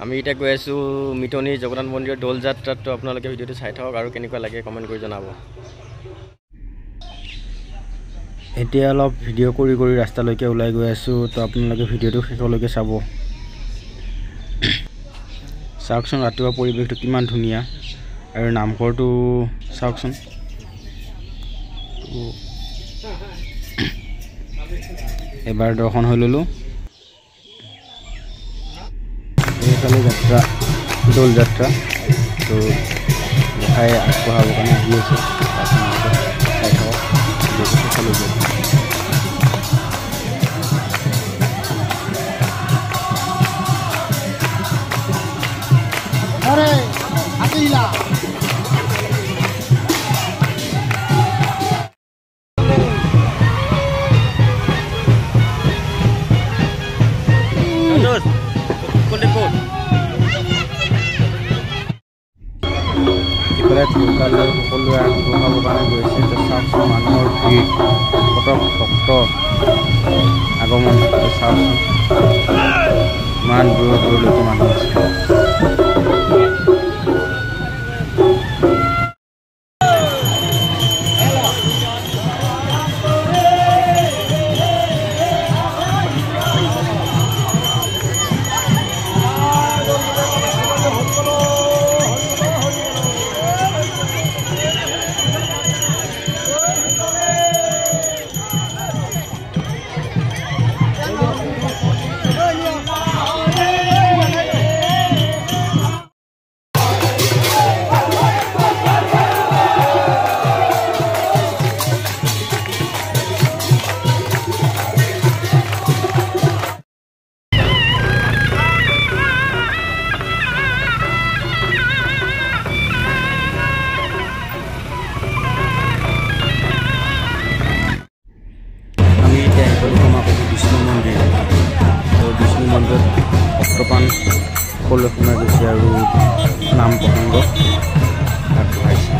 আমি এটা গৈ আছো মিটনি জগন্নাথ মন্দিৰৰ দৌল যাত্ৰাত। তো আপোনালোকে ভিডিঅ'টো চাই থাকক আৰু কেনেকুৱা লাগে কমেণ্ট কৰি জনাব। এতিয়া অলপ ভিডিঅ' কৰি ৰাস্তালৈকে ওলাই গৈ আছো। তো আপোনালোকে ভিডিঅ'টো শেষলৈকে চাব। চাওকচোন ৰাতিপুৱা পৰিৱেশটো কিমান ধুনীয়া আৰু নামঘৰটো চাওকচোন। এবাৰ দৰ্শন হৈ ল'লোঁ। এইফালে যাত্ৰা দৌল যাত্ৰা। তো দেখাই আগবঢ়াবৰ কাৰণে আহি আছে। চাই থাকক শেষলৈকে। अरे अकेला ইফালে থকালৈ সকলোৱে আগবঢ়াবৰ কাৰণে গৈছে। তো চাওকচোন মানুহৰ ভিৰ, কত ভক্ত আগমন। চাওকচোন ইমান দূৰলৈকে মানুহ আছে। বিষ্ণু মন্দিৰ। তো বিষ্ণু মন্দিৰত ভক্তপান সকলোৱে সোমাই গৈছে আৰু নাম প্ৰসংগ আগবঢ়াইছে।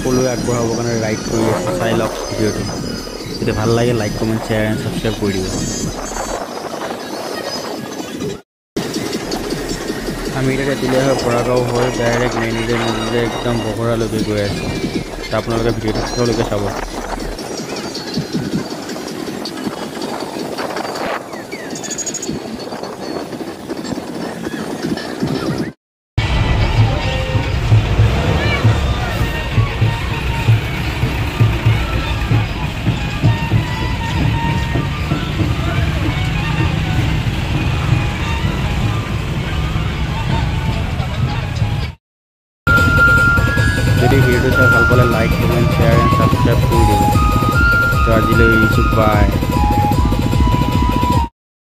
সকলোৱে আগবঢ়াবৰ কাৰণে ৰাইড কৰি আছে চাই লওক ভিডিঅ'টো যদি ভাল লাগে like comment share and subscribe কৰি দিব আমি এতিয়া তেতিয়ালৈ হৈ পৰাগাঁও হৈ ডাইৰেক্ট মেইনলি একদম বঘৰালৈকে গৈ আছোঁ তো আপোনালোকে ভিডিঅ'টো শেষলৈকে চাব যদি ভিডিঅ'টো চাই ভাল পালে like comment share and subscribe কৰি দিব তো আজিলৈ এৰিছোঁ বাই